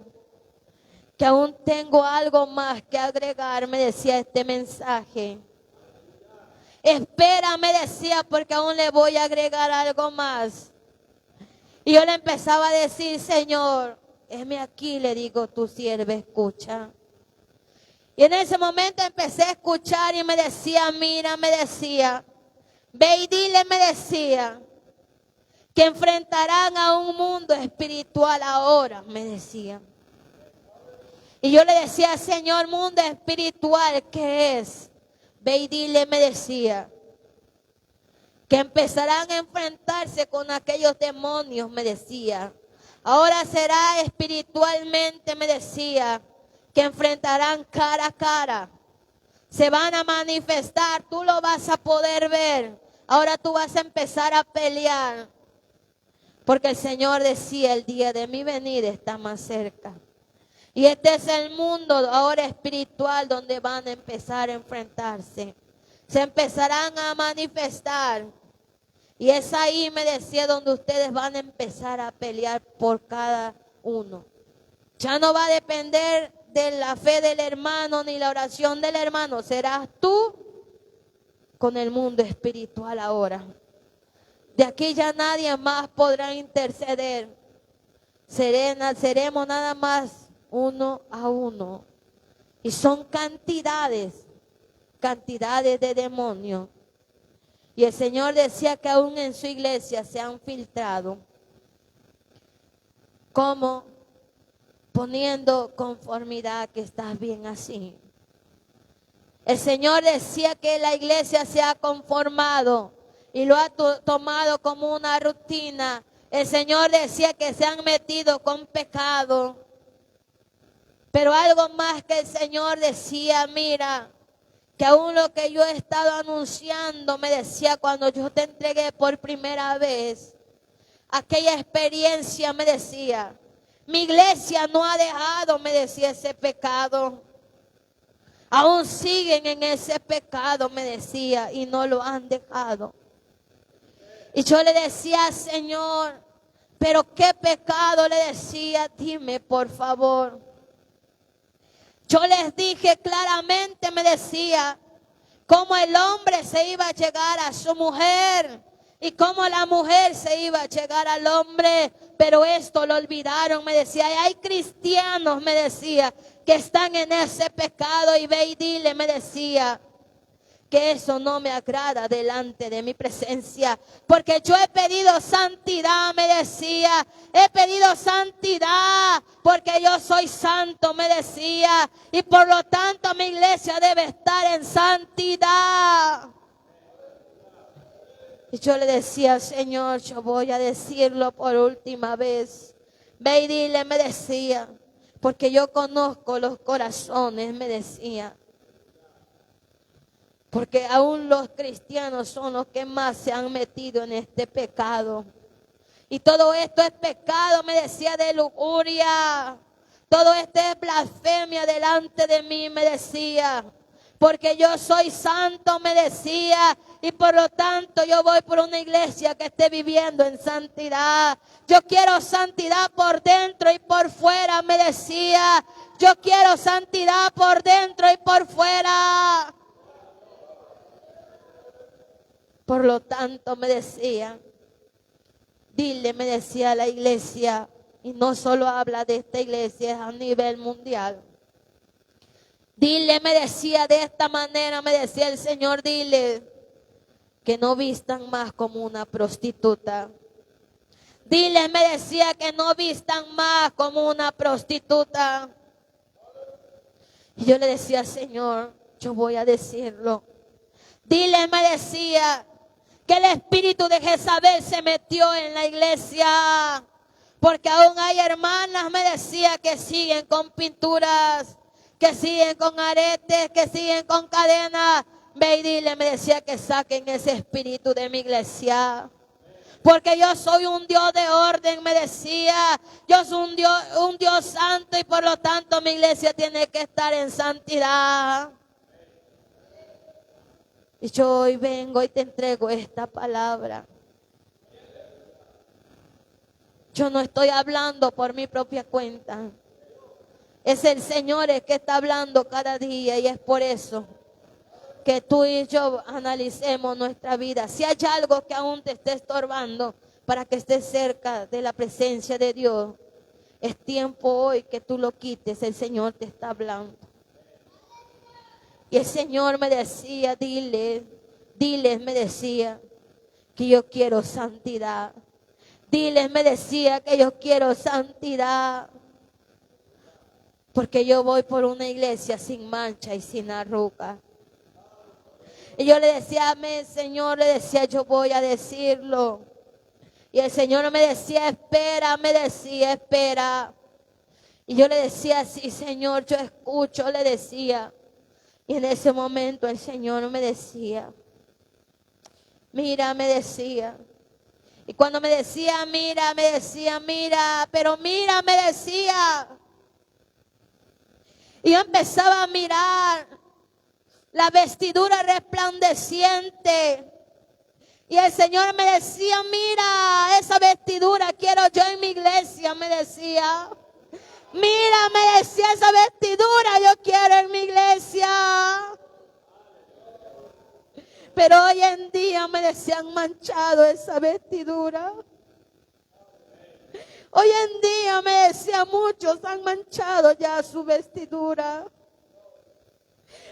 que aún tengo algo más que agregar, me decía este mensaje. Espera, me decía, porque aún le voy a agregar algo más. Y yo le empezaba a decir, Señor, heme aquí, le digo, tu sierva escucha. Y en ese momento empecé a escuchar y me decía, mira, me decía, ve y dile, me decía, que enfrentarán a un mundo espiritual ahora, me decía. Y yo le decía, Señor, mundo espiritual, ¿qué es? Ve y dile, me decía, que empezarán a enfrentarse con aquellos demonios, me decía. Ahora será espiritualmente, me decía, que enfrentarán cara a cara. Se van a manifestar, tú lo vas a poder ver. Ahora tú vas a empezar a pelear. Porque el Señor decía, el día de mi venida está más cerca. Y este es el mundo ahora espiritual donde van a empezar a enfrentarse. Se empezarán a manifestar. Y es ahí, me decía, donde ustedes van a empezar a pelear por cada uno. Ya no va a depender de la fe del hermano ni la oración del hermano. Serás tú con el mundo espiritual ahora. De aquí ya nadie más podrá interceder. Seremos nada más uno a uno. Y son cantidades de demonios. Y el Señor decía que aún en su iglesia se han filtrado. Como poniendo conformidad, que estás bien así. El Señor decía que la iglesia se ha conformado y lo ha tomado como una rutina. El Señor decía que se han metido con pecado. Pero algo más que el Señor decía, mira, que aún lo que yo he estado anunciando, me decía cuando yo te entregué por primera vez, aquella experiencia, me decía, mi iglesia no ha dejado, me decía, ese pecado. Aún siguen en ese pecado, me decía, y no lo han dejado. Y yo le decía, Señor, pero qué pecado, le decía, dime por favor. Yo les dije claramente, me decía, cómo el hombre se iba a llegar a su mujer y cómo la mujer se iba a llegar al hombre, pero esto lo olvidaron, me decía. Y hay cristianos, me decía, que están en ese pecado, y ve y dile, me decía, que eso no me agrada delante de mi presencia, porque yo he pedido santidad, me decía, he pedido santidad, porque yo soy santo, me decía, y por lo tanto mi iglesia debe estar en santidad. Y yo le decía, Señor, yo voy a decirlo por última vez, ve y dile, me decía, porque yo conozco los corazones, me decía. Porque aún los cristianos son los que más se han metido en este pecado. Y todo esto es pecado, me decía, de lujuria. Todo esto es blasfemia delante de mí, me decía. Porque yo soy santo, me decía. Y por lo tanto yo voy por una iglesia que esté viviendo en santidad. Yo quiero santidad por dentro y por fuera, me decía. Yo quiero santidad por dentro y por fuera. Por lo tanto, me decía, dile, me decía la iglesia, y no solo habla de esta iglesia, es a nivel mundial. Dile, me decía de esta manera, me decía el Señor, dile que no vistan más como una prostituta. Dile, me decía, que no vistan más como una prostituta. Y yo le decía, Señor, yo voy a decirlo. Dile, me decía, que el espíritu de Jezabel se metió en la iglesia. Porque aún hay hermanas, me decía, que siguen con pinturas, que siguen con aretes, que siguen con cadenas. Ve y dile, me decía, que saquen ese espíritu de mi iglesia. Porque yo soy un Dios de orden, me decía. Yo soy un Dios santo y por lo tanto mi iglesia tiene que estar en santidad. Y yo hoy vengo y te entrego esta palabra. Yo no estoy hablando por mi propia cuenta. Es el Señor el que está hablando cada día y es por eso que tú y yo analicemos nuestra vida. Si hay algo que aún te esté estorbando para que estés cerca de la presencia de Dios, es tiempo hoy que tú lo quites. El Señor te está hablando. Y el Señor me decía, diles, me decía, que yo quiero santidad. Diles, me decía, que yo quiero santidad. Porque yo voy por una iglesia sin mancha y sin arruga. Y yo le decía, amén, Señor, le decía, yo voy a decirlo. Y el Señor me decía, espera, me decía, espera. Y yo le decía, sí, Señor, yo escucho, le decía. Y en ese momento el Señor me decía, mira, me decía. Y cuando me decía, mira, me decía, mira, pero mira, me decía. Y yo empezaba a mirar la vestidura resplandeciente. Y el Señor me decía, mira, esa vestidura quiero yo en mi iglesia, me decía. Mira, me decía, esa vestidura yo quiero en mi iglesia. Pero hoy en día me decían manchado esa vestidura. Hoy en día me decía, muchos han manchado ya su vestidura.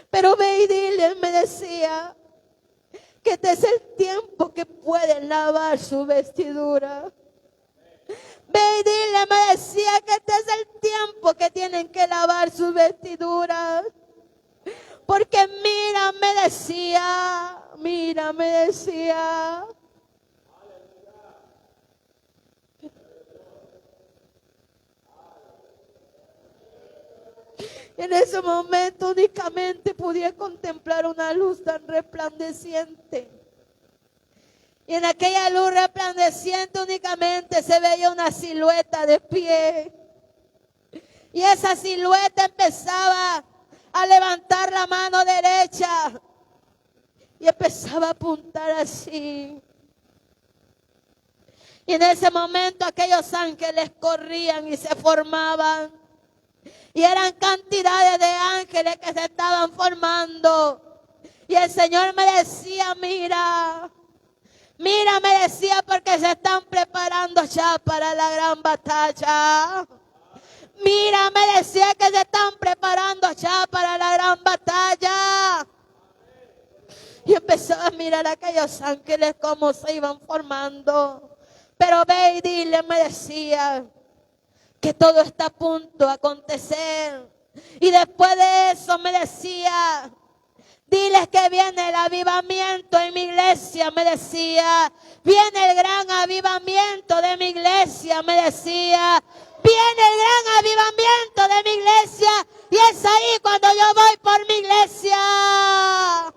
Pero ve y dile, me decía, que este es el tiempo que pueden lavar su vestidura. Ve y dile, me decía, que este es el tiempo que tienen que lavar sus vestiduras. Porque mira, me decía, mira, me decía. En ese momento únicamente pude contemplar una luz tan resplandeciente. Y en aquella luz resplandeciente únicamente se veía una silueta de pie. Y esa silueta empezaba a levantar la mano derecha. Y empezaba a apuntar así. Y en ese momento aquellos ángeles corrían y se formaban. Y eran cantidades de ángeles que se estaban formando. Y el Señor me decía, mira, mira, me decía, porque se están preparando ya para la gran batalla. Mira, me decía, que se están preparando ya para la gran batalla. Y empezaba a mirar a aquellos ángeles cómo se iban formando. Pero ve y dile, me decía, que todo está a punto de acontecer. Y después de eso me decía, diles que viene el avivamiento en mi iglesia, me decía. Viene el gran avivamiento de mi iglesia, me decía. Viene el gran avivamiento de mi iglesia. Y es ahí cuando yo voy por mi iglesia.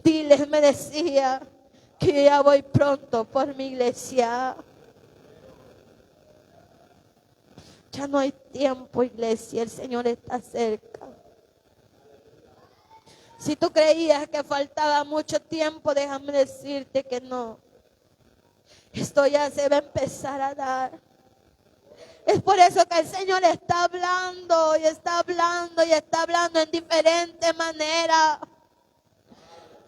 Diles, me decía, que ya voy pronto por mi iglesia. Ya no hay tiempo, iglesia, el Señor está cerca. Si tú creías que faltaba mucho tiempo, déjame decirte que no. Esto ya se va a empezar a dar. Es por eso que el Señor está hablando y está hablando y está hablando en diferentes maneras.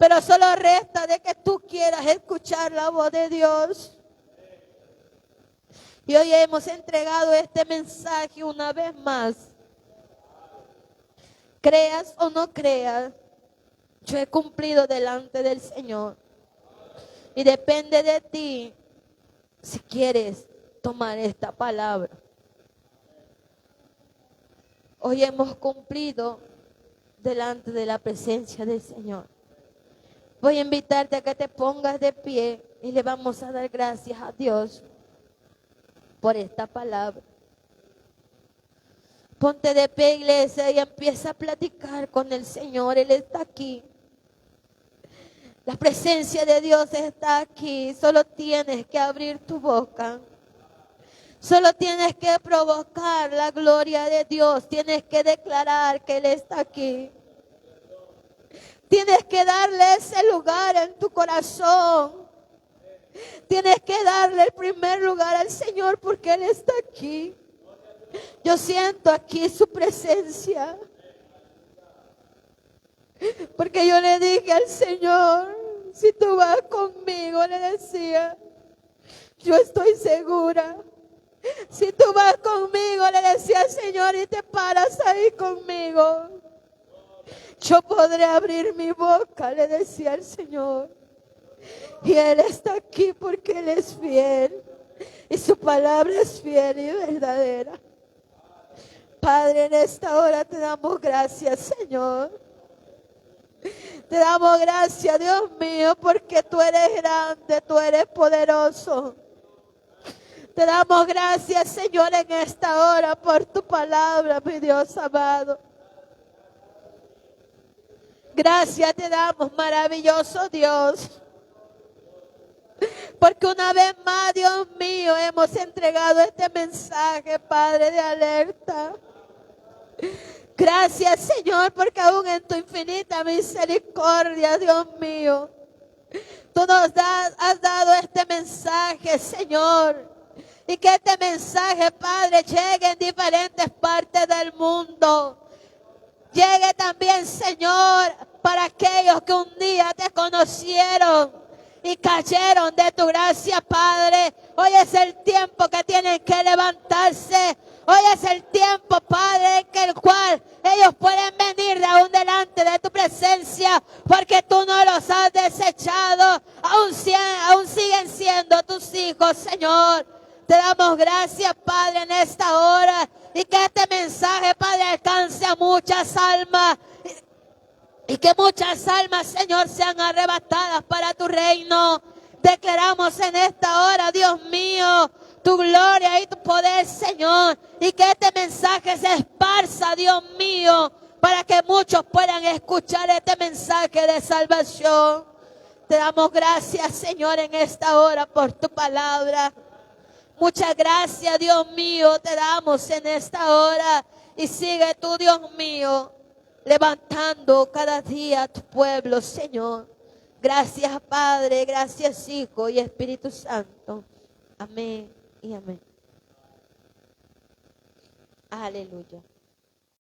Pero solo resta de que tú quieras escuchar la voz de Dios. Y hoy hemos entregado este mensaje una vez más. Creas o no creas, yo he cumplido delante del Señor. Y depende de ti si quieres tomar esta palabra. Hoy hemos cumplido delante de la presencia del Señor. Voy a invitarte a que te pongas de pie y le vamos a dar gracias a Dios por esta palabra. Ponte de pie, iglesia, y empieza a platicar con el Señor. Él está aquí. La presencia de Dios está aquí. Solo tienes que abrir tu boca. Solo tienes que provocar la gloria de Dios. Tienes que declarar que Él está aquí. Tienes que darle ese lugar en tu corazón. Tienes que darle el primer lugar al Señor porque Él está aquí. Yo siento aquí su presencia. Porque yo le dije al Señor, si tú vas conmigo, le decía, yo estoy segura. Si tú vas conmigo, le decía al Señor, y te paras ahí conmigo, yo podré abrir mi boca, le decía al Señor. Y Él está aquí porque Él es fiel. Y su palabra es fiel y verdadera. Padre, en esta hora te damos gracias, Señor. Te damos gracias, Dios mío, porque tú eres grande, tú eres poderoso. Te damos gracias, Señor, en esta hora por tu palabra, mi Dios amado. Gracias te damos, maravilloso Dios. Porque una vez más, Dios mío, hemos entregado este mensaje, Padre, de alerta. Gracias, Señor, porque aún en tu infinita misericordia, Dios mío, tú nos has dado este mensaje, Señor. Y que este mensaje, Padre, llegue en diferentes partes del mundo. Llegue también, Señor, para aquellos que un día te conocieron y cayeron de tu gracia, Padre. Hoy es el tiempo que tienen que levantarse. Hoy es el tiempo, Padre, en el cual ellos pueden venir de aún delante de tu presencia, porque tú no los has desechado. Aún siguen siendo tus hijos, Señor. Te damos gracias, Padre, en esta hora. Y que este mensaje, Padre, alcance a muchas almas. Y que muchas almas, Señor, sean arrebatadas para tu reino. Declaramos en esta hora, Dios mío, tu gloria y tu poder, Señor. Y que este mensaje se esparza, Dios mío, para que muchos puedan escuchar este mensaje de salvación. Te damos gracias, Señor, en esta hora por tu palabra. Muchas gracias, Dios mío, te damos en esta hora. Y sigue tú, Dios mío, levantando cada día a tu pueblo, Señor. Gracias, Padre, gracias, Hijo y Espíritu Santo. Amén y amén. Aleluya.